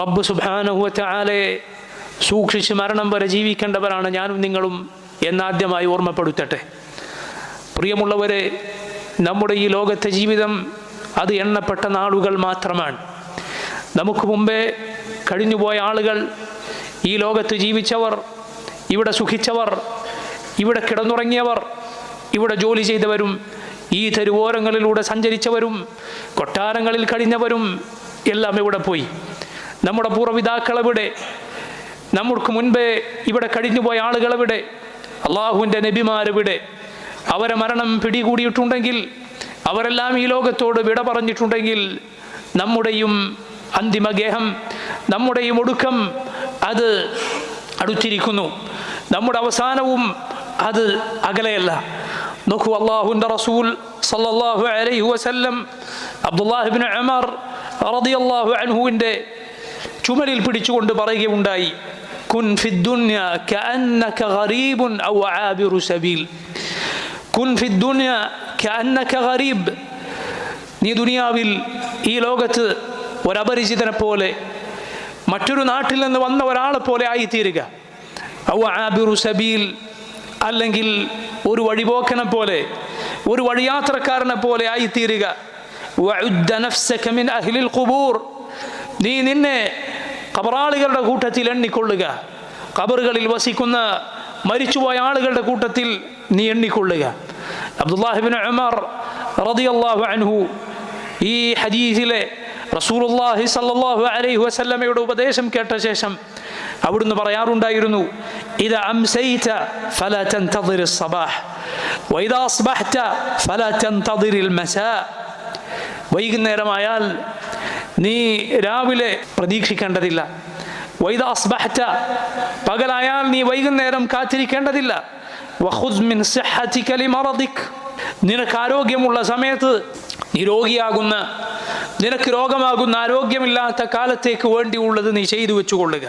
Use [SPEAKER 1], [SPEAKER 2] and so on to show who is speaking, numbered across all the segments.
[SPEAKER 1] റബ്ബ് സുബ്ഹാനഹു വ തആലയെ സൂക്ഷിച്ച് മരണം വരെ ജീവിക്കേണ്ടവരാണ് ഞാനും നിങ്ങളും എന്നാദ്യമായി ഓർമ്മപ്പെടുത്തട്ടെ. പ്രിയമുള്ളവരെ, നമ്മുടെ ഈ ലോകത്തെ ജീവിതം അത് എണ്ണപ്പെട്ട നാളുകൾ മാത്രമാണ്. നമുക്ക് മുമ്പേ കഴിഞ്ഞുപോയ ആളുകൾ, ഈ ലോകത്ത് ജീവിച്ചവർ, ഇവിടെ സുഖിച്ചവർ, ഇവിടെ കിടന്നുറങ്ങിയവർ, ഇവിടെ ജോലി ചെയ്തവരും, ഈ തെരുവോരങ്ങളിലൂടെ സഞ്ചരിച്ചവരും, കൊട്ടാരങ്ങളിൽ കഴിഞ്ഞവരും എല്ലാം ഇവിടെ പോയി. നമ്മുടെ പൂർവ്വപിതാക്കളെവിടെ? നമുക്ക് മുൻപേ ഇവിടെ കഴിഞ്ഞുപോയ ആളുകളെവിടെ? അള്ളാഹുവിൻ്റെ നബിമാരെവിടെ? അവരെ മരണം പിടികൂടിയിട്ടുണ്ടെങ്കിൽ, അവരെല്ലാം ഈ ലോകത്തോട് വിട പറഞ്ഞിട്ടുണ്ടെങ്കിൽ, നമ്മുടെയും അന്തിമഗേഹം, നമ്മുടെയും ഒടുക്കം അത് അടുത്തിരിക്കുന്നു. നമ്മുടെ അവസാനവും അത് അകലെയല്ല. നോക്കൂ, അള്ളാഹുവിൻ്റെ റസൂൽ സല്ലല്ലാഹു അലൈഹി വസല്ലം അബ്ദുല്ലാഹി ഇബ്നു ഉമർ റളിയല്ലാഹു അൻഹുവിൻ്റെ ചുമലിൽ പിടിച്ചുകൊണ്ട് പറയുകയുണ്ടായി, കുൻ ഫിദ്ദുനിയ കഅന്നക ഗരീബുൻ ഔ ആബിറു സബീൽ. കുൻ ഫിദ്ദുനിയ കഅന്നക ഗരീബ്. നീ ദുനിയാവിൽ, ഈ ലോകത്ത് ഒരപരിചിതനെ പോലെ, മറ്റൊരു നാട്ടിൽ നിന്ന് വന്ന ഒരാളെ പോലെ ആയിത്തീരുക. ഔ ആബിറു സബീൽ, അല്ലെങ്കിൽ ഒരു വഴിപോക്കനെ പോലെ, ഒരു വഴിയാത്രക്കാരനെ പോലെ ആയിത്തീരുക. വഉദ്ദ നഫ്സക മിൻ അഹ്ലിൽ ഖുബൂർ. നീ നിന്നെ ഖബറാളികളുടെ കൂട്ടത്തിൽ എണ്ണിക്കൊള്ളുക. ഖബറുകളിൽ വസിക്കുന്ന മരിച്ചുപോയ ആളുകളുടെ കൂട്ടത്തിൽ നീ എണ്ണിക്കൊള്ളുക. അബ്ദുല്ലാഹി ഇബ്നു ഉമർ റളിയല്ലാഹു അൻഹു ഈ ഹദീസിലെ റസൂലുള്ളാഹി സ്വല്ലല്ലാഹു അലൈഹി വസല്ലമയുടെ ഉപദേശം കേട്ട ശേഷം അവിടുന്ന് പറയാറുണ്ടായിരുന്നു, ഇദാ അംസൈത ഫലാ തൻതദിർ അസ്സബാഹ് വഇദാ അസ്ബഹത ഫലാ തൻതദിർ അൽമസാ. വൈകുന്നേരമായാൽ നീ രാവിലെ പ്രതീക്ഷിക്കേണ്ടതില്ല. വഇദാ അസ്ബഹത, പകലായാൽ നീ വൈകുന്നേരം കാത്തിരിക്കേണ്ടതില്ല. വഖുദ് മിൻ സിഹ്ഹതിക ലിമറദിക്, നിനക്ക് ആരോഗ്യമുള്ള സമയത്ത്, നീ രോഗിയാകുന്ന, നിനക്ക് രോഗമാകുന്ന ആരോഗ്യമില്ലാത്ത കാലത്തേക്ക് വേണ്ടിയുള്ളത് നീ ചെയ്തു വെച്ചുകൊള്ളുക.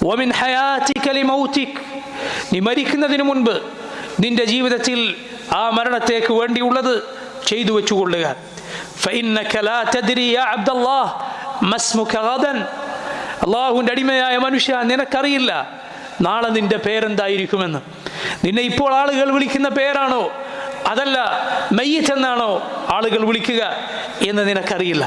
[SPEAKER 1] വമിൻ ഹയാതിക ലിമൗതിക്, നീ മരിക്കുന്നതിന് മുൻപ് നിന്റെ ജീവിതത്തിൽ ആ മരണത്തേക്ക് വേണ്ടിയുള്ളത് ചെയ്തു വെച്ചുകൊള്ളുക. ഫഇന്നക ലാ തദ്രി യാ അബ്ദല്ലാഹ് മസ്മുക ഗദൻ. അല്ലാഹുവിൻ്റെ അടിമയായ മനുഷ്യ, നിനക്കറിയില്ല നാളെ നിന്റെ പേരെന്തായിരിക്കുമെന്ന്. നിന്നെ ഇപ്പോൾ ആളുകൾ വിളിക്കുന്ന പേരാണോ, അതല്ല മയ്യിത്ത് എന്നാണോ ആളുകൾ വിളിക്കുക എന്ന് നിനക്കറിയില്ല.